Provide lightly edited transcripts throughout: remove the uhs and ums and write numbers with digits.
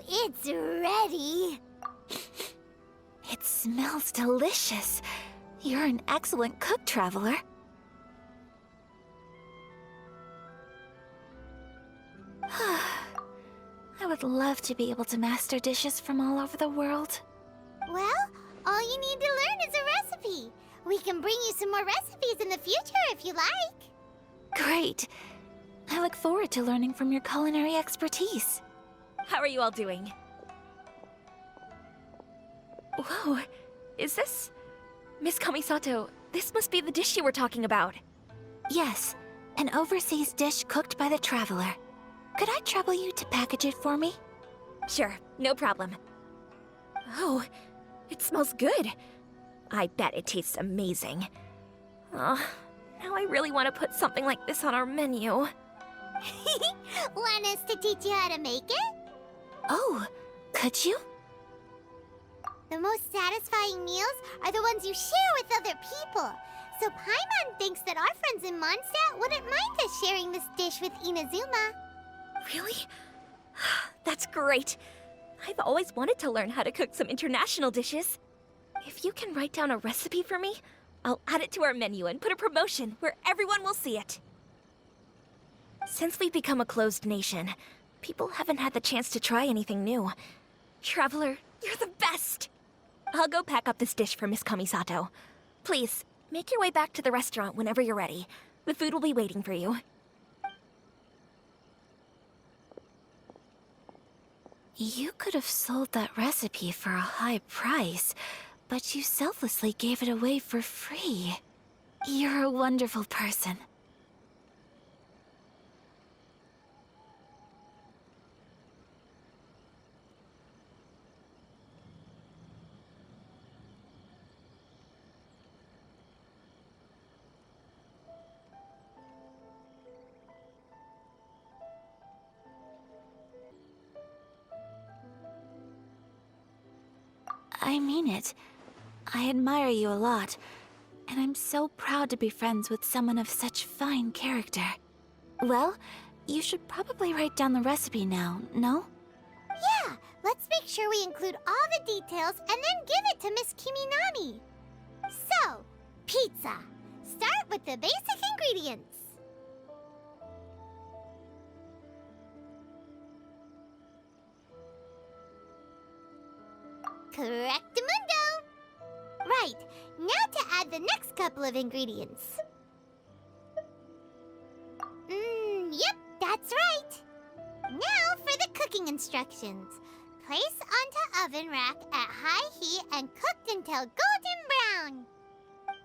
it's ready. It smells delicious. You're an excellent cook, Traveler. I would love to be able to master dishes from all over the world. Well, all you need to learn is a recipe. We can bring you some more recipes in the future if you like. Great. I look forward to learning from your culinary expertise. How are you all doing? Whoa, is this... Miss Kamisato, this must be the dish you were talking about. Yes, an overseas dish cooked by the Traveler. Could I trouble you to package it for me? Sure, no problem. Oh, it smells good. I bet it tastes amazing. Oh, now I really want to put something like this on our menu. Want us to teach you how to make it? Oh, could you? The most satisfying meals are the ones you share with other people. So Paimon thinks that our friends in Mondstadt wouldn't mind us sharing this dish with Inazuma. Really? That's great. I've always wanted to learn how to cook some international dishes. If you can write down a recipe for me, I'll add it to our menu and put a promotion where everyone will see it. Since we've become a closed nation, people haven't had the chance to try anything new. Traveler, you're the best! I'll go pack up this dish for Miss Kamisato. Please, make your way back to the restaurant whenever you're ready. The food will be waiting for you. You could have sold that recipe for a high price, but you selflessly gave it away for free. You're a wonderful person. I mean it. I admire you a lot, and I'm so proud to be friends with someone of such fine character. Well, you should probably write down the recipe now, no? Yeah, let's make sure we include all the details and then give it to Miss Kiminami. So, pizza. Start with the basic ingredients. Correctamundo! Right, now to add the next couple of ingredients. Yep, that's right. Now for the cooking instructions. Place onto oven rack at high heat and cooked until golden brown.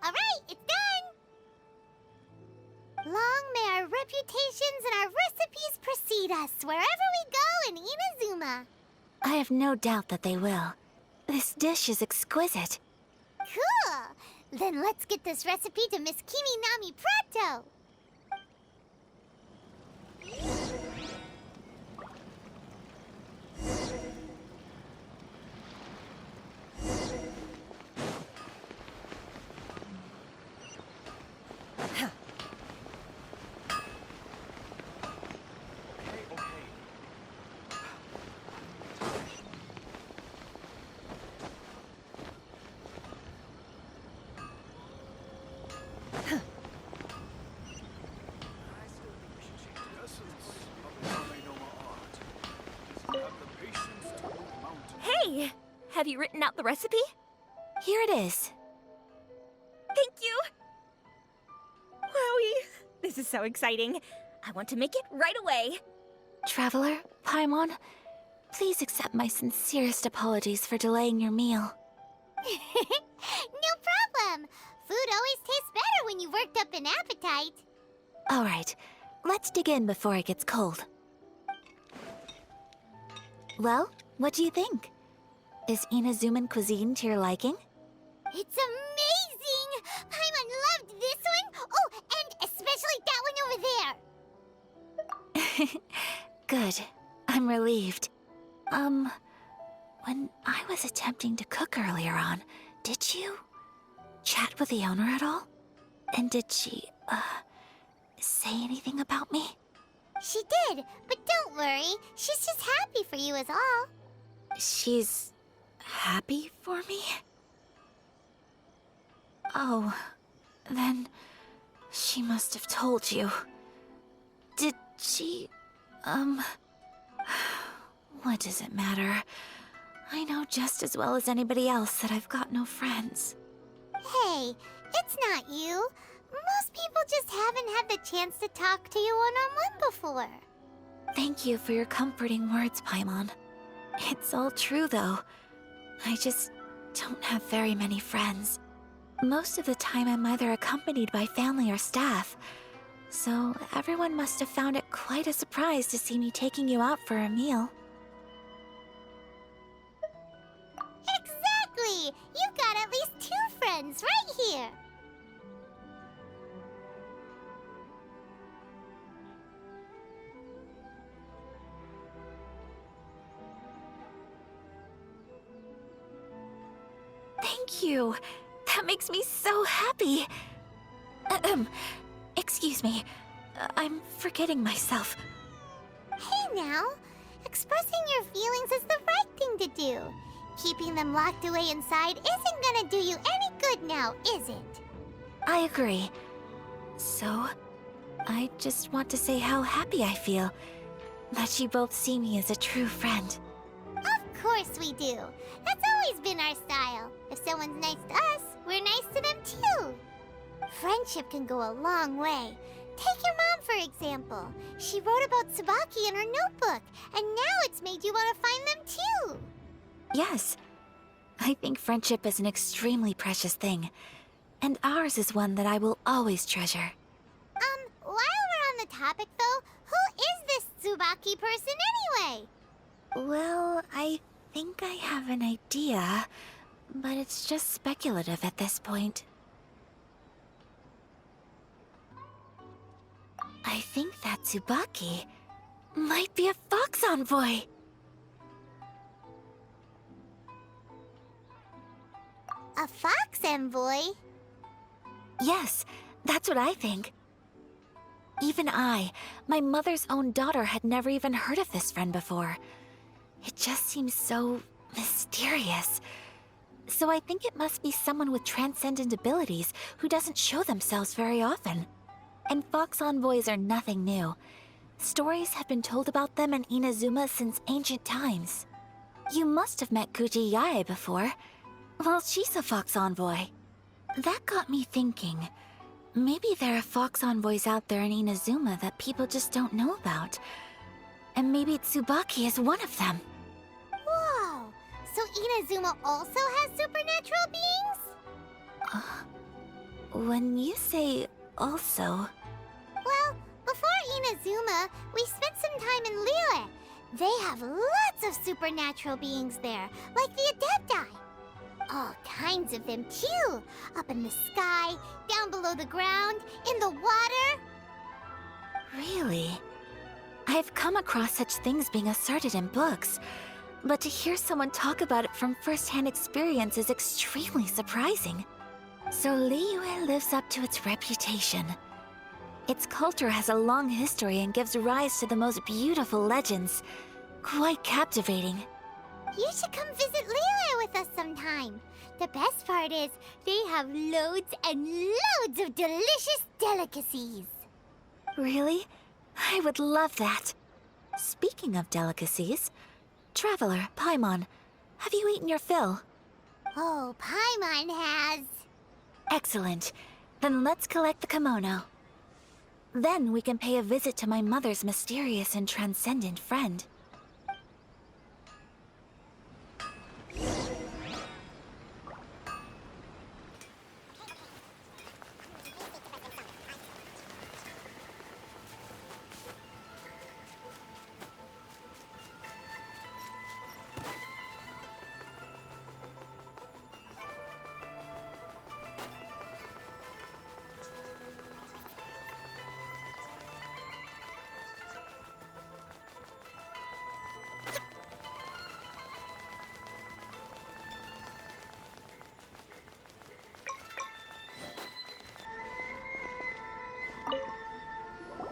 Alright, it's done! Long may our reputations and our recipes precede us wherever we go in Inazuma. I have no doubt that they will. This dish is exquisite. Cool! Then let's get this recipe to Miss Kiminami pronto! Hey! Have you written out the recipe? Here it is. Thank you! Wowie! This is so exciting. I want to make it right away. Traveler, Paimon, please accept my sincerest apologies for delaying your meal. No problem! Food always tastes better when you've worked up an appetite. All right, let's dig in before it gets cold. Well, what do you think? Is Inazuman cuisine to your liking? It's amazing! Paimon loved this one! Oh, and especially that one over there! Good. I'm relieved. When I was attempting to cook earlier on, did you chat with the owner at all? And did she, say anything about me? She did, but don't worry. She's just happy for you is all. She's happy for me? Oh, then she must have told you. Did she, what does it matter? I know just as well as anybody else that I've got no friends. Hey, it's not you. Most people just haven't had the chance to talk to you one-on-one before. Thank you for your comforting words, Paimon. It's all true, though. I just don't have very many friends. Most of the time I'm either accompanied by family or staff, so everyone must have found it quite a surprise to see me taking you out for a meal. Exactly! You've got at least 2 friends right here. Thank you. That makes me so happy. Excuse me. I'm forgetting myself. Hey now, expressing your feelings is the right thing to do. Keeping them locked away inside isn't gonna do you any good now, is it? I agree. So, I just want to say how happy I feel that you both see me as a true friend. Of course we do. That's always been our style. If someone's nice to us, we're nice to them too. Friendship can go a long way. Take your mom, for example. She wrote about Tsubaki in her notebook, and now it's made you want to find them too. Yes, I think friendship is an extremely precious thing, and ours is one that I will always treasure. While we're on the topic though, who is this Tsubaki person anyway? Well, I think I have an idea, but it's just speculative at this point. I think that Tsubaki might be a fox envoy. A fox envoy? Yes, that's what I think. Even I, my mother's own daughter, had never even heard of this friend before. It just seems so mysterious. So I think it must be someone with transcendent abilities who doesn't show themselves very often. And fox envoys are nothing new. Stories have been told about them in Inazuma since ancient times. You must have met Kuji Yae before. Well, she's a fox envoy. That got me thinking. Maybe there are fox envoys out there in Inazuma that people just don't know about. And maybe Tsubaki is one of them. Whoa! So Inazuma also has supernatural beings? When you say also... Well, before Inazuma, we spent some time in Liyue. They have lots of supernatural beings there, like the Adepti. All kinds of them too. Up in the sky, down below the ground, in the water. Really? I've come across such things being asserted in books, but to hear someone talk about it from first-hand experience is extremely surprising. So Liyue lives up to its reputation. Its culture has a long history and gives rise to the most beautiful legends. Quite captivating. You should come visit Liyue with us sometime. The best part is, they have loads and loads of delicious delicacies. Really? I would love that. Speaking of delicacies, Traveler, Paimon, have you eaten your fill? Oh, Paimon has. Excellent. Then let's collect the kimono. Then we can pay a visit to my mother's mysterious and transcendent friend.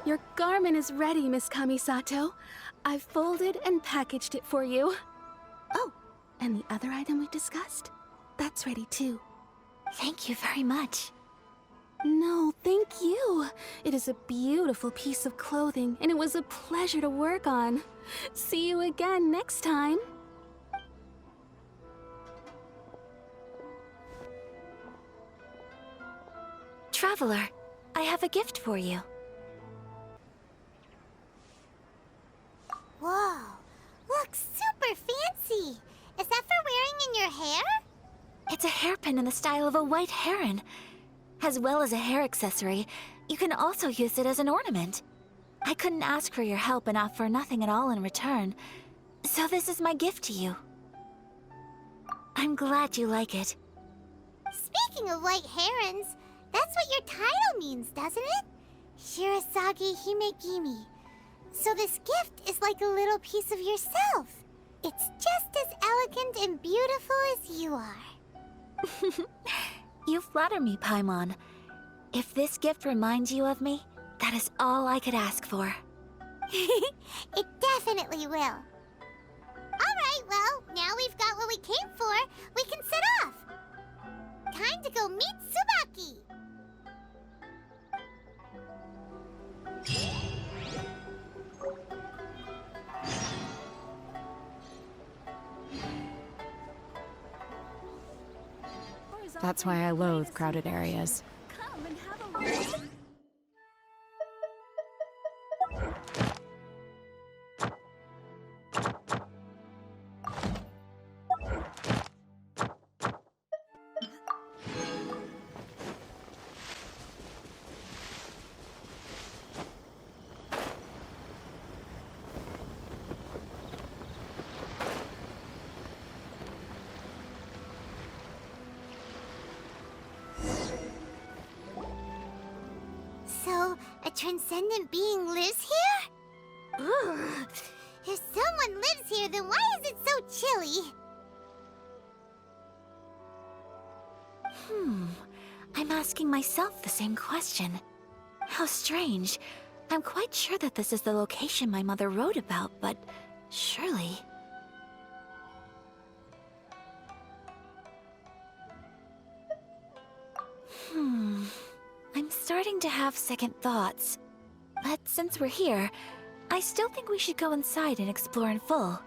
Your garment is ready, Miss Kamisato. I've folded and packaged it for you. Oh, And the other item we discussed? That's ready too. Thank you very much. No, thank you. It is a beautiful piece of clothing, and it was a pleasure to work on. See you again next time. Traveler, I have a gift for you. Whoa, looks super fancy. Is that for wearing in your hair? It's a hairpin in the style of a white heron. As well as a hair accessory, you can also use it as an ornament. I couldn't ask for your help and offer nothing at all in return, so this is my gift to you. I'm glad you like it. Speaking of white herons, that's what your title means, doesn't it? Shirasagi Himegimi. So this gift is like a little piece of yourself. It's just as elegant and beautiful as you are. You flatter me, Paimon. If this gift reminds you of me, that is all I could ask for. It definitely will. Alright, well, now we've got what we came for, we can set off. Time to go meet Tsubaki. That's why I loathe crowded areas. Come and have a look. So, a transcendent being lives here? Ugh. If someone lives here, then why is it so chilly? I'm asking myself the same question. How strange. I'm quite sure that this is the location my mother wrote about, but surely... I'm starting to have second thoughts. But since we're here, I still think we should go inside and explore in full.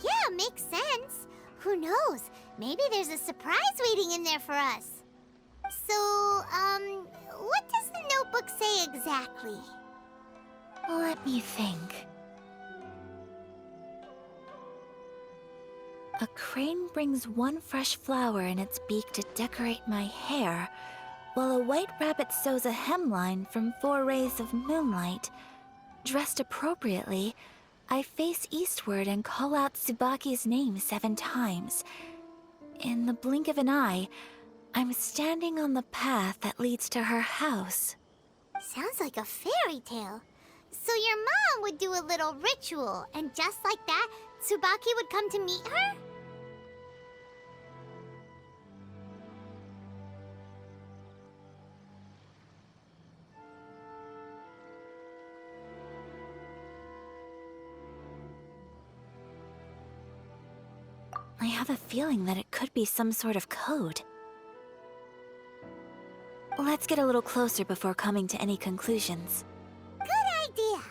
Yeah, makes sense. Who knows? Maybe there's a surprise waiting in there for us. So, what does the notebook say exactly? Let me think. A crane brings one fresh flower in its beak to decorate my hair, while a white rabbit sews a hemline from 4 rays of moonlight. Dressed appropriately, I face eastward and call out Tsubaki's name 7 times. In the blink of an eye, I'm standing on the path that leads to her house. Sounds like a fairy tale. So your mom would do a little ritual, and just like that, Tsubaki would come to meet her? I have a feeling that it could be some sort of code. Let's get a little closer before coming to any conclusions. Good idea.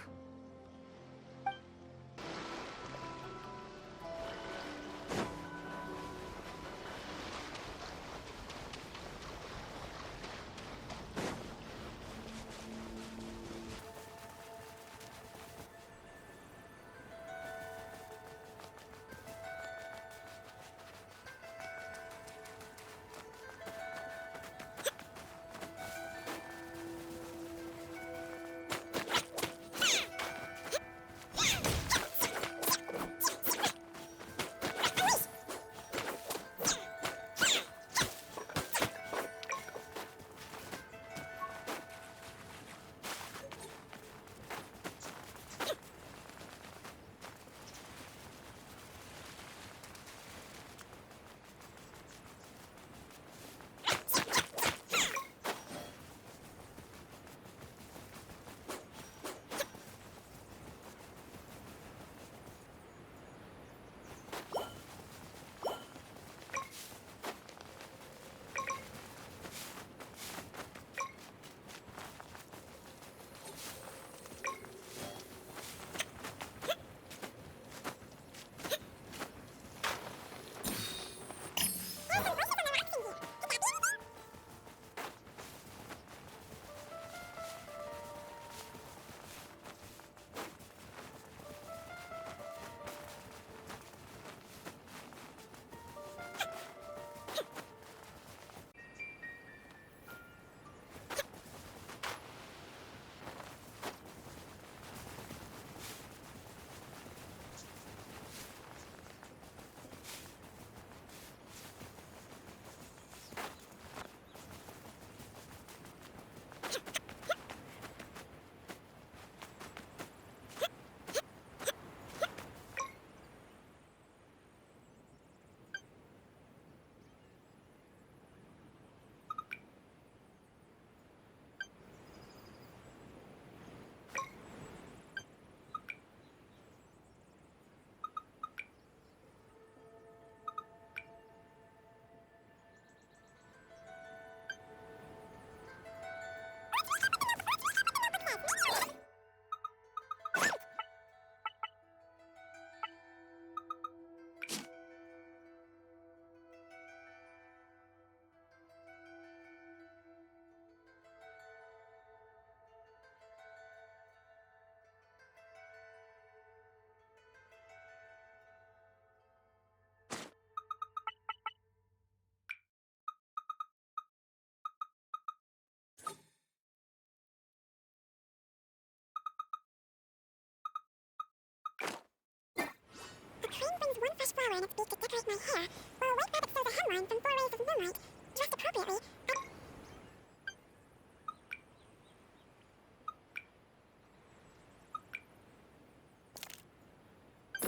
fresh flower in its beak to decorate my hair, while a white rabbit throws a hemline from 4 rays of moonlight. Dressed appropriately,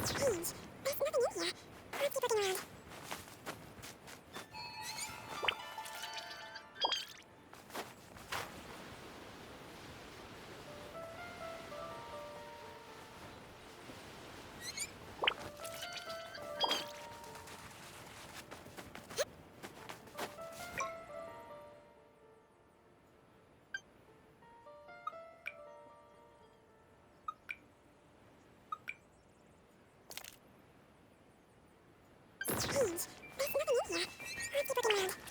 strange. There's nothing in here. I'll keep looking around. Strange. There's nothing in here. I'll keep looking around.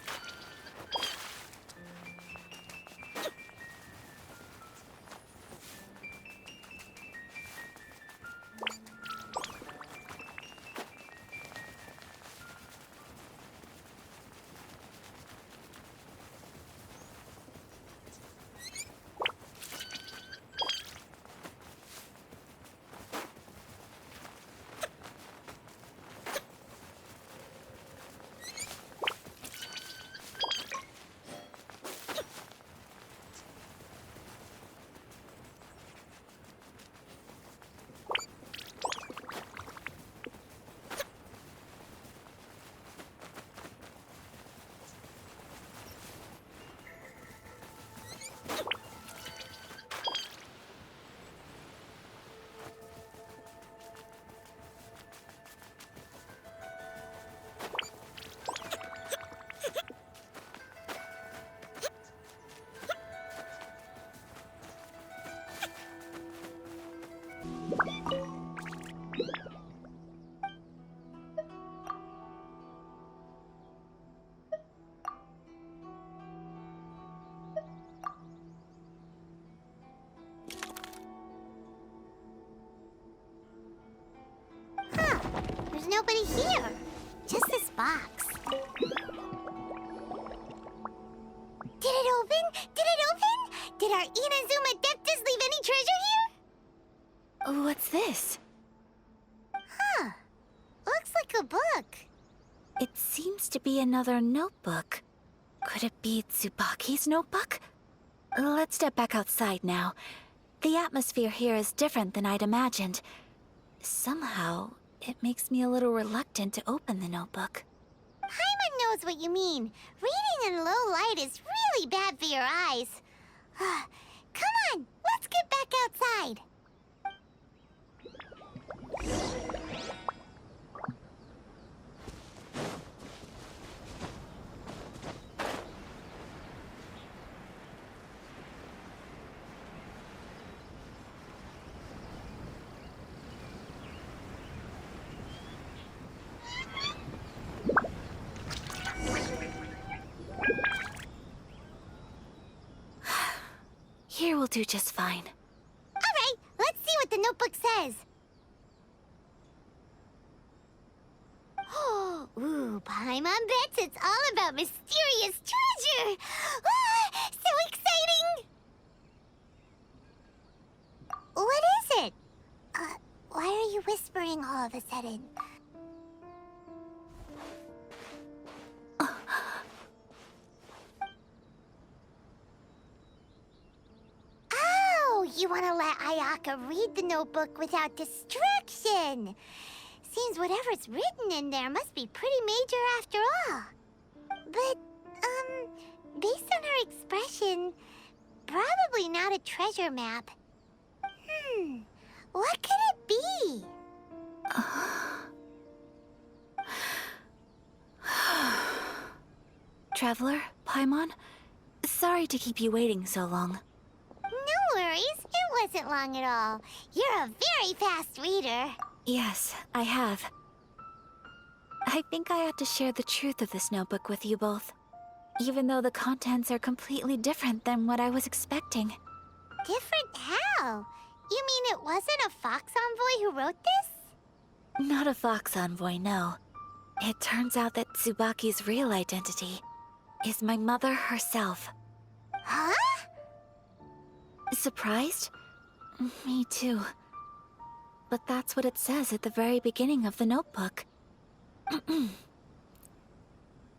Huh. There's nobody here. Just this box. Did it open? Did it open? Did our Inazuma Adeptus leave any treasure here? What's this? Huh. Looks like a book. It seems to be another notebook. Could it be Tsubaki's notebook? Let's step back outside now. The atmosphere here is different than I'd imagined. Somehow, it makes me a little reluctant to open the notebook. Paimon knows what you mean. Reading in low light is really bad for your eyes. Come on, let's get back outside. Here will do just fine. All right, let's see what the notebook says. Ooh, Paimon bets it's all about mysterious treasure. Ah, so exciting! What is it? Why are you whispering all of a sudden? Oh, you want to let Ayaka read the notebook without distraction. Seems whatever's written in there must be pretty major after all. But, based on her expression, probably not a treasure map. What could it be? Traveler, Paimon, sorry to keep you waiting so long. No worries, it wasn't long at all. You're a very fast reader. Yes, I have. I think I ought to share the truth of this notebook with you both, even though the contents are completely different than what I was expecting. Different how? You mean it wasn't a Fox Envoy who wrote this? Not a Fox Envoy, no. It turns out that Tsubaki's real identity is my mother herself. Huh? Surprised? Me too. But that's what it says at the very beginning of the notebook.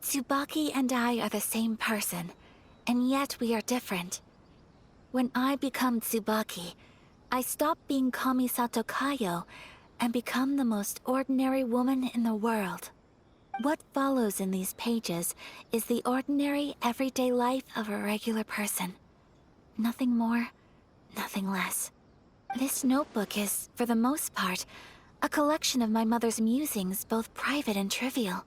Tsubaki and I are the same person, and yet we are different. When I become Tsubaki, I stop being Kamisato Kayo and become the most ordinary woman in the world. What follows in these pages is the ordinary, everyday life of a regular person. Nothing more, nothing less. This notebook is, for the most part, a collection of my mother's musings, both private and trivial.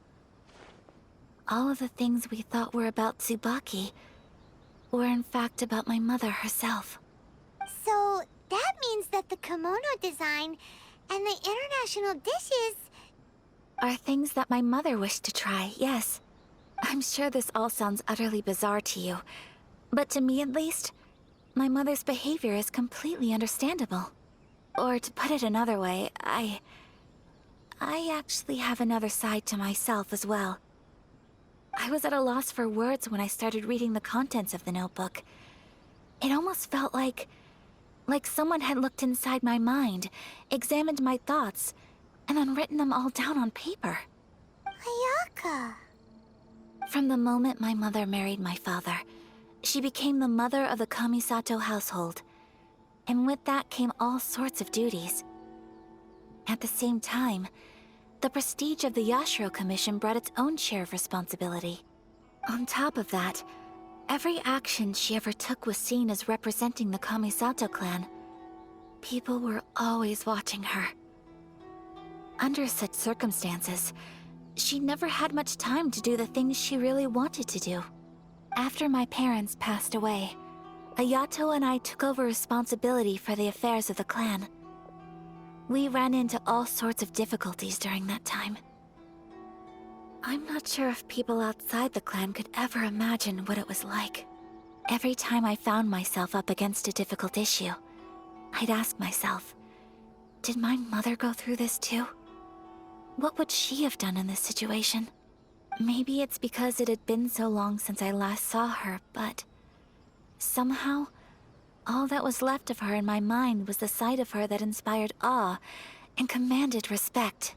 All of the things we thought were about Tsubaki were in fact about my mother herself. So, that means that the kimono design and the international dishes... Are things that my mother wished to try, yes. I'm sure this all sounds utterly bizarre to you, but to me at least, my mother's behavior is completely understandable. Or to put it another way, I actually have another side to myself as well. I was at a loss for words when I started reading the contents of the notebook. It almost felt like someone had looked inside my mind, examined my thoughts, and then written them all down on paper. Ayaka. From the moment my mother married my father, she became the mother of the Kamisato household. And with that came all sorts of duties. At the same time, the prestige of the Yashiro Commission brought its own share of responsibility. On top of that, every action she ever took was seen as representing the Kamisato clan. People were always watching her. Under such circumstances, she never had much time to do the things she really wanted to do. After my parents passed away, Ayato and I took over responsibility for the affairs of the clan. We ran into all sorts of difficulties during that time. I'm not sure if people outside the clan could ever imagine what it was like. Every time I found myself up against a difficult issue, I'd ask myself, did my mother go through this too? What would she have done in this situation? Maybe it's because it had been so long since I last saw her, but somehow, all that was left of her in my mind was the side of her that inspired awe and commanded respect.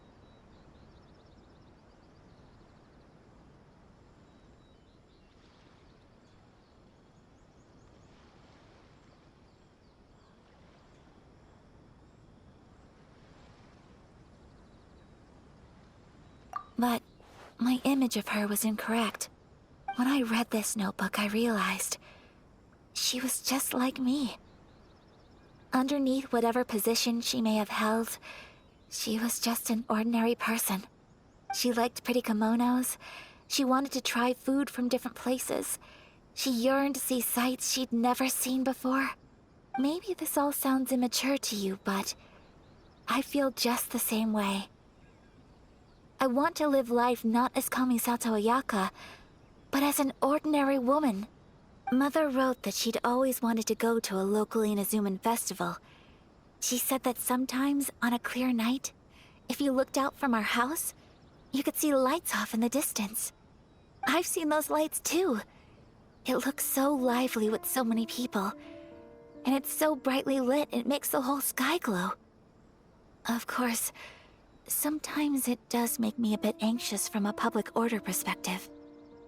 But my image of her was incorrect. When I read this notebook, I realized she was just like me. Underneath whatever position she may have held, she was just an ordinary person. She liked pretty kimonos. She wanted to try food from different places. She yearned to see sights she'd never seen before. Maybe this all sounds immature to you, but I feel just the same way. I want to live life not as Kamisato Ayaka, but as an ordinary woman. Mother wrote that she'd always wanted to go to a local Inazuman festival. She said that sometimes, on a clear night, if you looked out from our house, you could see lights off in the distance. I've seen those lights too. It looks so lively with so many people. And it's so brightly lit, it makes the whole sky glow. Of course, sometimes it does make me a bit anxious from a public order perspective.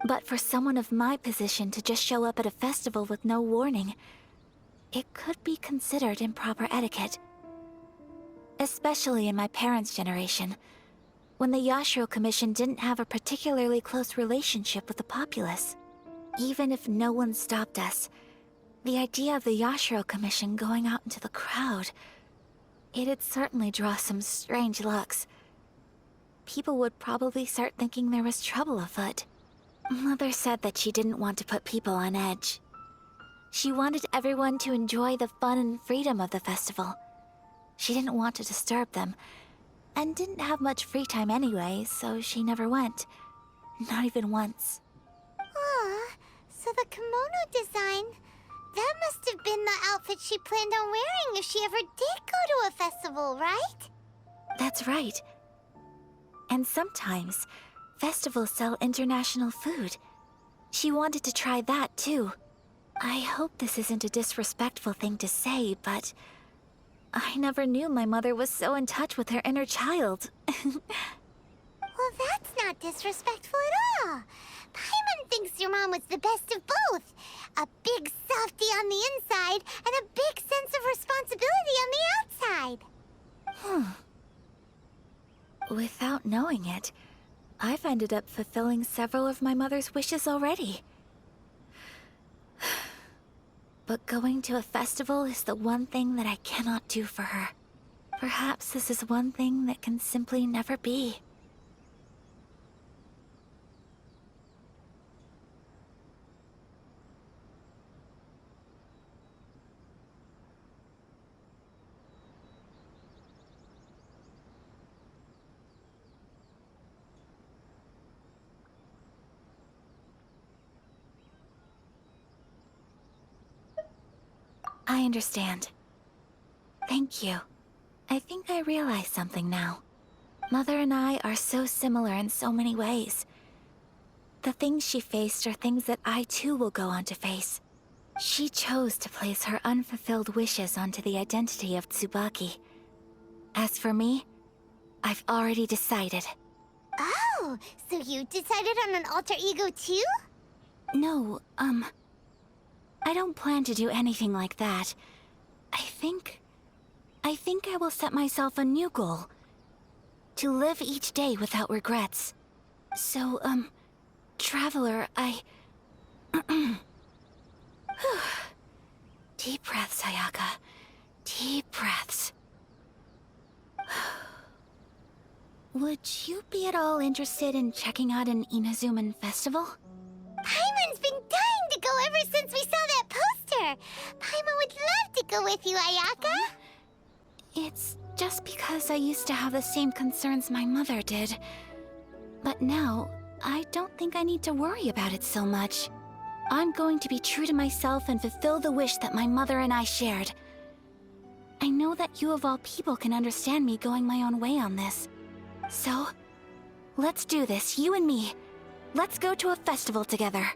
But for someone of my position to just show up at a festival with no warning, it could be considered improper etiquette. Especially in my parents' generation, when the Yashiro Commission didn't have a particularly close relationship with the populace. Even if no one stopped us, the idea of the Yashiro Commission going out into the crowd, it'd certainly draw some strange looks. People would probably start thinking there was trouble afoot. Mother said that she didn't want to put people on edge. She wanted everyone to enjoy the fun and freedom of the festival. She didn't want to disturb them, and didn't have much free time anyway, so she never went. Not even once. Aw, so the kimono design, that must have been the outfit she planned on wearing if she ever did go to a festival, right? That's right. And sometimes, festivals sell international food. She wanted to try that too. I hope this isn't a disrespectful thing to say, but I never knew my mother was so in touch with her inner child. Well, that's not disrespectful at all. Paimon thinks your mom was the best of both. A big softie on the inside and a big sense of responsibility on the outside. Without knowing it, I've ended up fulfilling several of my mother's wishes already. But going to a festival is the one thing that I cannot do for her. Perhaps this is one thing that can simply never be. I understand. Thank you. I think I realize something now. Mother and I are so similar in so many ways. The things she faced are things that I too will go on to face. She chose to place her unfulfilled wishes onto the identity of Tsubaki. As for me, I've already decided. Oh, so you decided on an alter ego too? No, I don't plan to do anything like that. I think I will set myself a new goal. To live each day without regrets. So, Traveler, Deep breaths, Ayaka. Deep breaths. Would you be at all interested in checking out an Inazuman festival? Paimon's been dying to go ever since we saw that poster. Paimon would love to go with you, Ayaka. It's just because I used to have the same concerns my mother did. But now, I don't think I need to worry about it so much. I'm going to be true to myself and fulfill the wish that my mother and I shared. I know that you of all people can understand me going my own way on this. So, let's do this, you and me. Let's go to a festival together.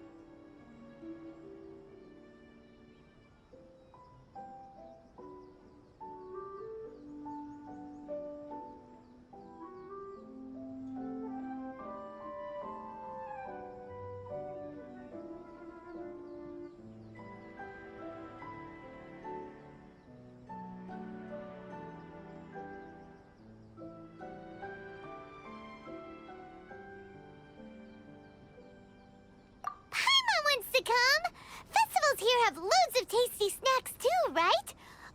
To come? Festivals here have loads of tasty snacks too, right?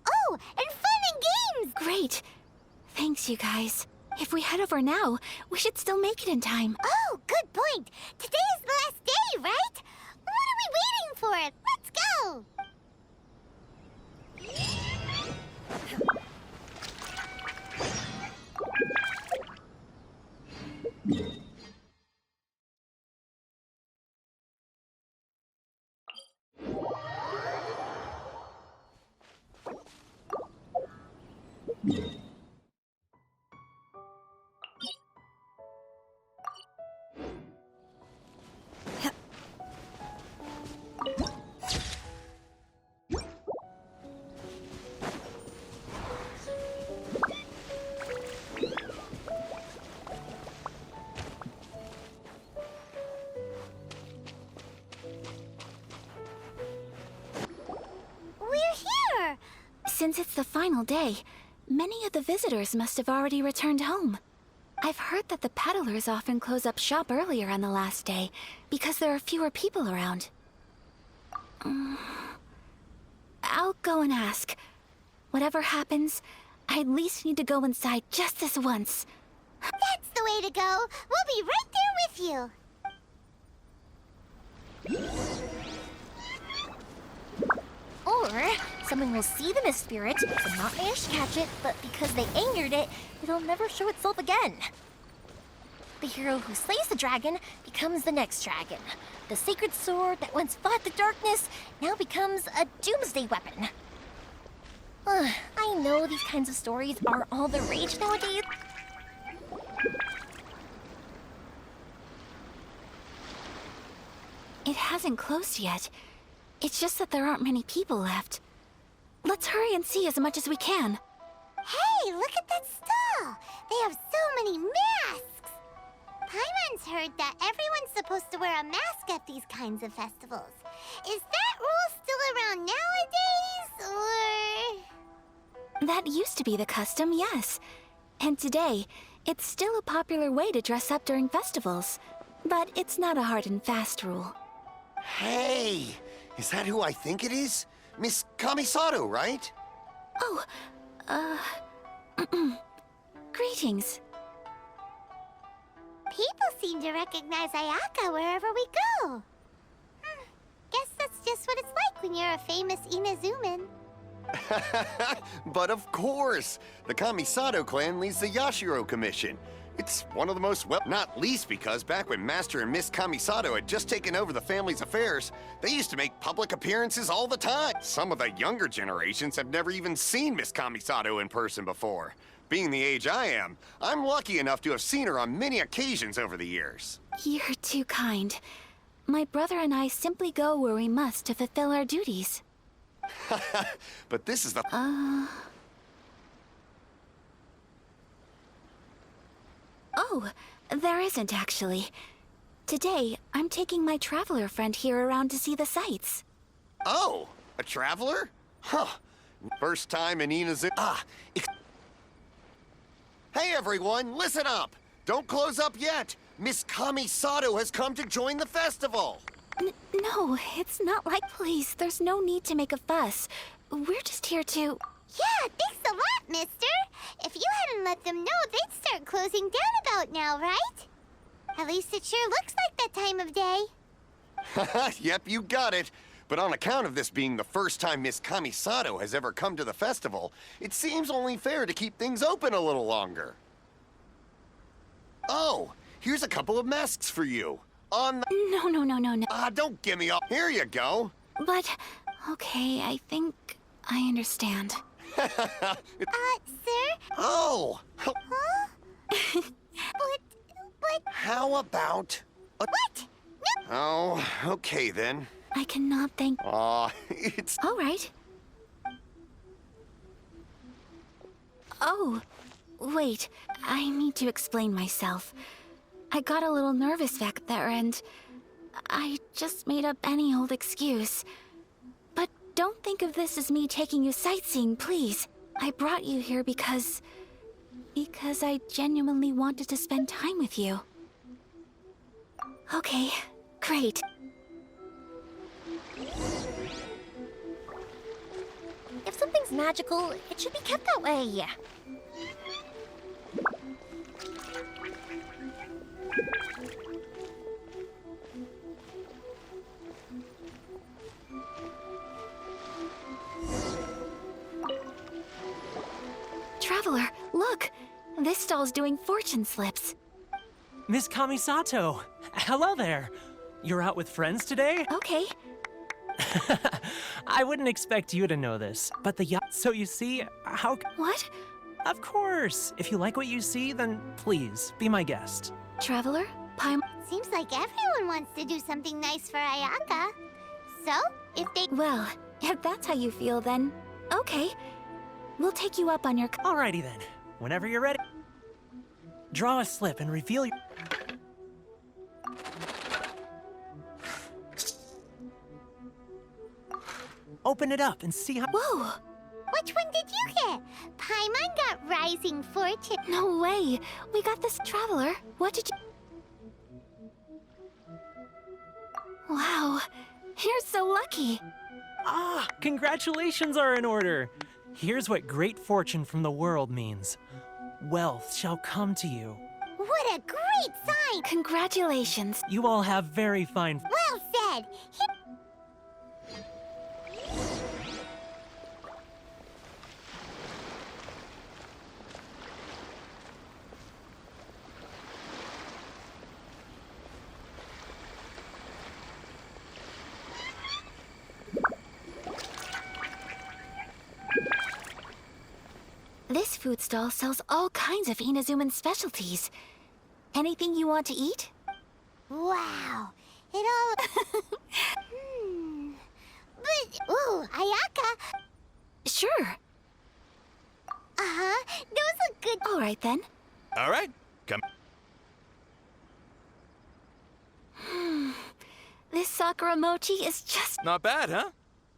Oh, and fun and games! Great. Thanks, you guys. If we head over now, we should still make it in time. Oh, good point. Today is the last day, right? What are we waiting for? Let's go! Since it's the final day, many of the visitors must have already returned home. I've heard that the peddlers often close up shop earlier on the last day because there are fewer people around. I'll go and ask. Whatever happens, I at least need to go inside just this once. That's the way to go. We'll be right there with you. Or someone will see the mist spirit and not manage to catch it, but because they angered it, it'll never show itself again. The hero who slays the dragon becomes the next dragon. The sacred sword that once fought the darkness now becomes a doomsday weapon. I know these kinds of stories are all the rage nowadays. It hasn't closed yet. It's just that there aren't many people left. Let's hurry and see as much as we can. Hey, look at that stall! They have so many masks! Paimon's heard that everyone's supposed to wear a mask at these kinds of festivals. Is that rule still around nowadays, or...? That used to be the custom, yes. And today, it's still a popular way to dress up during festivals. But it's not a hard and fast rule. Hey! Is that who I think it is? Miss Kamisato, right? Oh, greetings. People seem to recognize Ayaka wherever we go. Guess that's just what it's like when you're a famous Inazuman. But of course! The Kamisato clan leads the Yashiro Commission. It's one of the most not least because back when Master and Miss Kamisato had just taken over the family's affairs, they used to make public appearances all the time. Some of the younger generations have never even seen Miss Kamisato in person before. Being the age I am, I'm lucky enough to have seen her on many occasions over the years. You're too kind. My brother and I simply go where we must to fulfill our duties. But this is the... Oh, there isn't actually. Today, I'm taking my traveler friend here around to see the sights. Oh, a traveler? Huh. First time in Inazu... Hey everyone, listen up! Don't close up yet! Miss Kamisato has come to join the festival! No, it's not like... Please, there's no need to make a fuss. We're just here to... Yeah, thanks a lot, mister. If you hadn't let them know, they'd start closing down about now, right? At least it sure looks like that time of day. Yep, you got it. But on account of this being the first time Miss Kamisato has ever come to the festival, it seems only fair to keep things open a little longer. Oh, here's a couple of masks for you. On the... No. Don't give me up. Here you go. But, okay, I think I understand. Sir? Oh! Huh? But... How about... What? No! Oh, okay then. I cannot thank... It's... All right. Oh, wait. I need to explain myself. I got a little nervous back there and... I just made up any old excuse. But don't think of this as me taking you sightseeing, please. I brought you here because I genuinely wanted to spend time with you. Okay, great. If something's magical, it should be kept that way. Traveler, look! This stall's doing fortune slips. Miss Kamisato! Hello there! You're out with friends today? Okay. I wouldn't expect you to know this, but the yacht... So you see, how... What? Of course! If you like what you see, then please, be my guest. Traveler? Paimon? Seems like everyone wants to do something nice for Ayaka. So, if they... Well, if that's how you feel, then... Okay. We'll take you up on your... Alrighty then. Whenever you're ready. Draw a slip and reveal your... Open it up and see how... Whoa! Which one did you get? Paimon got Rising Fortune. No way! We got this, Traveler. What did you... Wow. You're so lucky. Ah, congratulations are in order. Here's what great fortune from the world means. Wealth shall come to you. What a great sign! Congratulations. You all have very fine... Well said. This food stall sells all kinds of Inazuman specialties. Anything you want to eat? Wow. It all... But, ooh, Ayaka. Sure. Uh-huh. Those look good. All right then. All right, come... This Sakura mochi is just... Not bad, huh?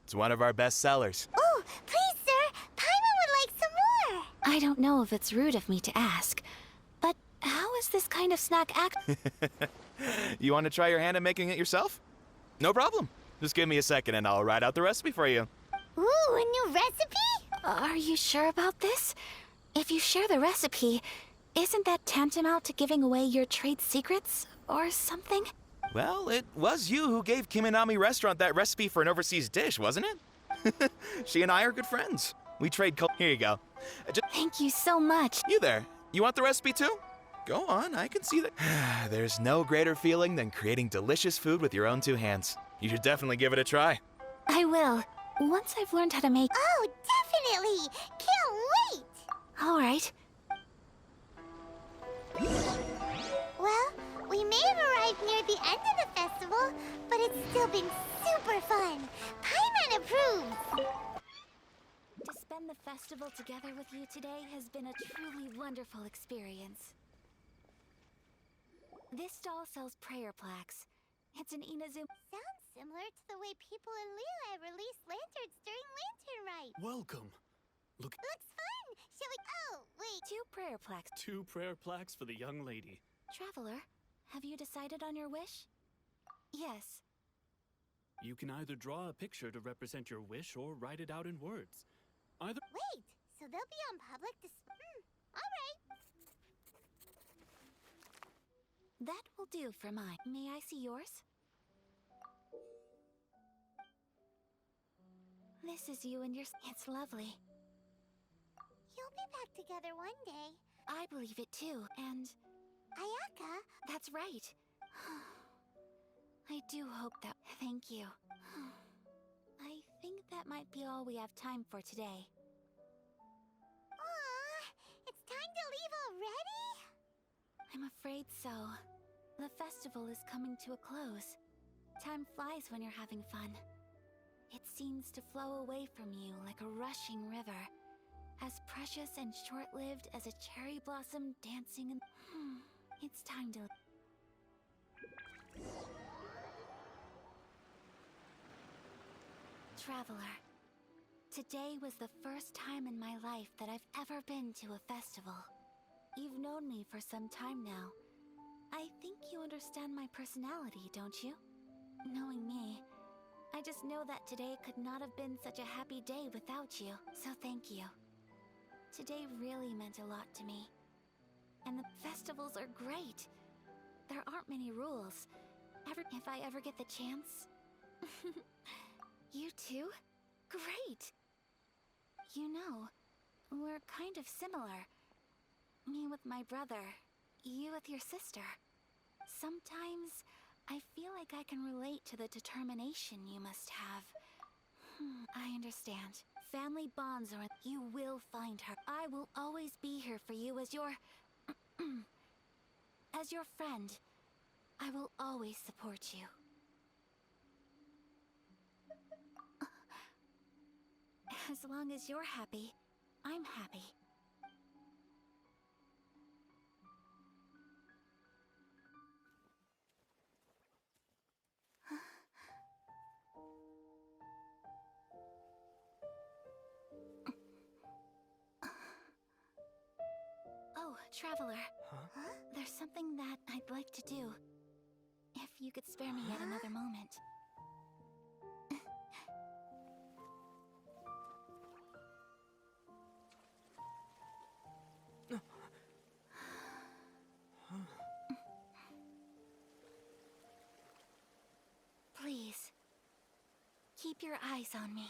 It's one of our best sellers. Oh, please, sir. Paimon would like some more. I don't know if it's rude of me to ask, but how is this kind of snack You want to try your hand at making it yourself? No problem. Just give me a second and I'll write out the recipe for you. Ooh, a new recipe? Are you sure about this? If you share the recipe, isn't that tantamount to giving away your trade secrets or something? Well, it was you who gave Kiminami Restaurant that recipe for an overseas dish, wasn't it? She and I are good friends. We trade Here you go. Thank you so much. You there. You want the recipe too? Go on, I can see that. There's no greater feeling than creating delicious food with your own two hands. You should definitely give it a try. I will. Once I've learned how to make... Oh, definitely. Can't wait. All right. Well, we may have arrived near the end of the festival, but it's still been super fun. Paimon approves. To spend the festival together with you today has been a truly wonderful experience. This stall sells prayer plaques. It's an Inazuma... Sounds similar to the way people in Liyue release lanterns during Lantern Rite. Welcome. Looks fun. Shall we... Oh, wait. 2 prayer plaques. 2 prayer plaques for the young lady. Traveler, have you decided on your wish? Yes. You can either draw a picture to represent your wish or write it out in words. Either... Wait, so they'll be on public all right. That will do for mine. May I see yours? This is you and your... It's lovely. You'll be back together one day. I believe it too, and... Ayaka? That's right. I do hope that... Thank you. I think that might be all we have time for today. Aw, it's time to leave already? I'm afraid so. The festival is coming to a close. Time flies when you're having fun. It seems to flow away from you like a rushing river, as precious and short-lived as a cherry blossom dancing in... It's time to... Traveler, today was the first time in my life that I've ever been to a festival. You've known me for some time now. I think you understand my personality, don't you? Knowing me, I just know that today could not have been such a happy day without you, so thank you. Today really meant a lot to me. And the festivals are great. There aren't many rules. If I ever get the chance... You too? Great! You know, we're kind of similar. Me with my brother, you with your sister. Sometimes, I feel like I can relate to the determination you must have. I understand. Family bonds are... You will find her. I will always be here for you as your... as your friend. I will always support you. As long as you're happy, I'm happy. Oh, Traveler. Huh? There's something that I'd like to do. If you could spare me yet another moment. Please, keep your eyes on me.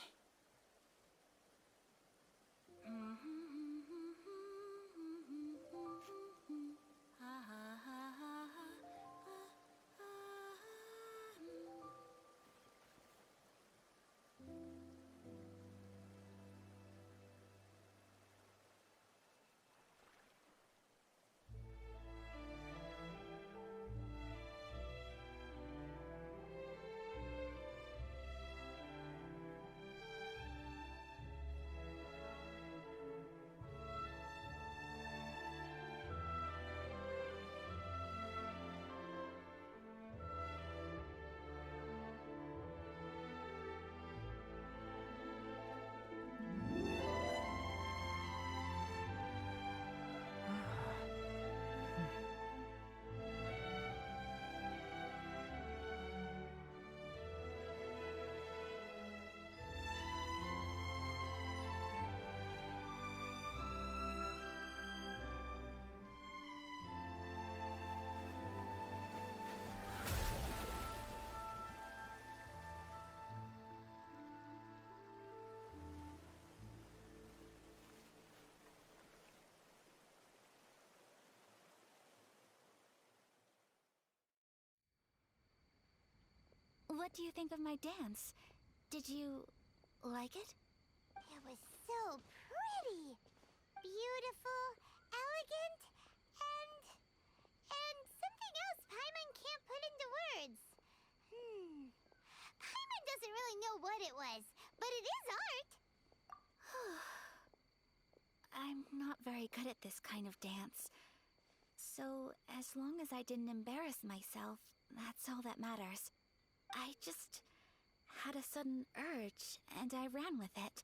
What do you think of my dance? Did you like it? It was so pretty. Beautiful, elegant, and something else Paimon can't put into words. Paimon doesn't really know what it was, but it is art. I'm not very good at this kind of dance. So, as long as I didn't embarrass myself, that's all that matters. I just had a sudden urge, and I ran with it.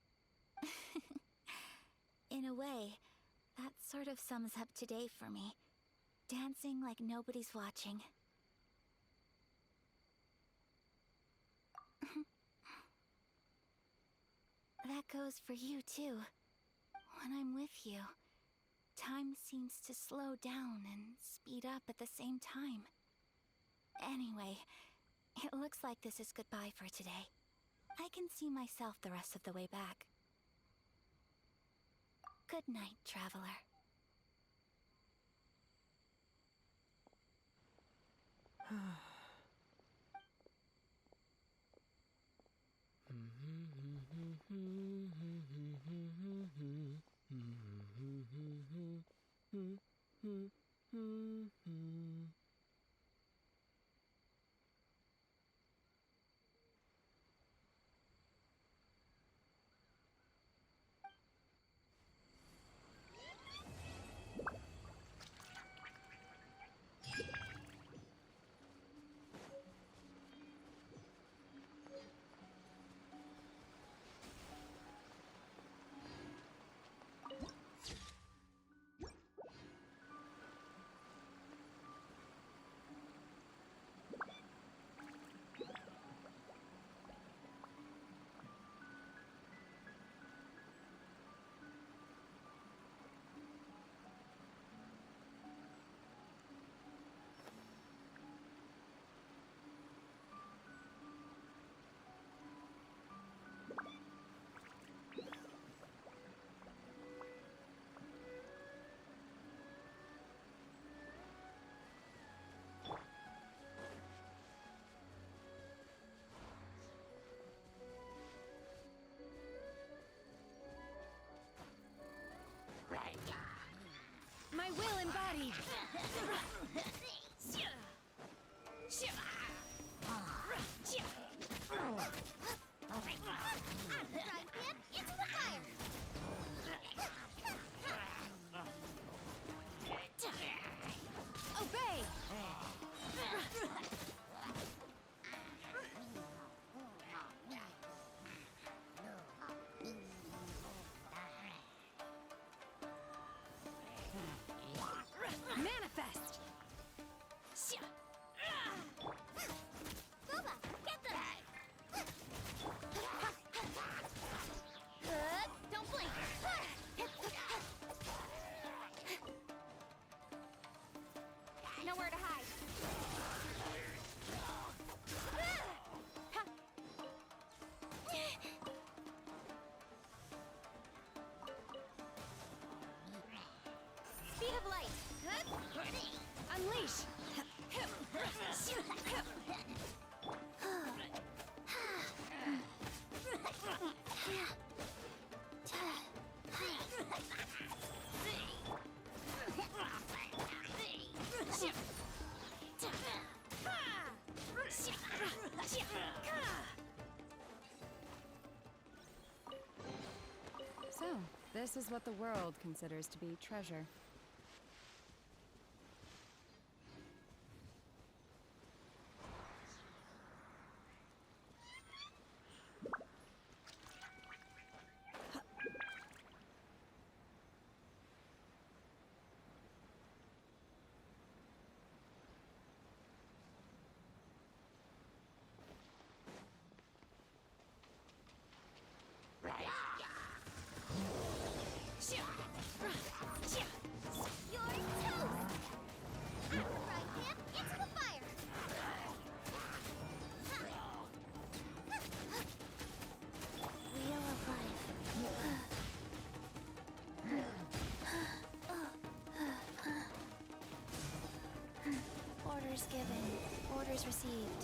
In a way, that sort of sums up today for me. Dancing like nobody's watching. That goes for you, too. When I'm with you, time seems to slow down and speed up at the same time. Anyway, it looks like this is goodbye for today. I can see myself the rest of the way back. Good night, traveler. My will embodied! Right, Pip, into the fire. Obey! Manifest! Boba, get them! Don't blink! Nowhere to hide. Speed of light. Unleash. So, this is what the world considers to be treasure. You're toast! Right, Pip, into the fire. Wheel of life. Orders given. Orders received.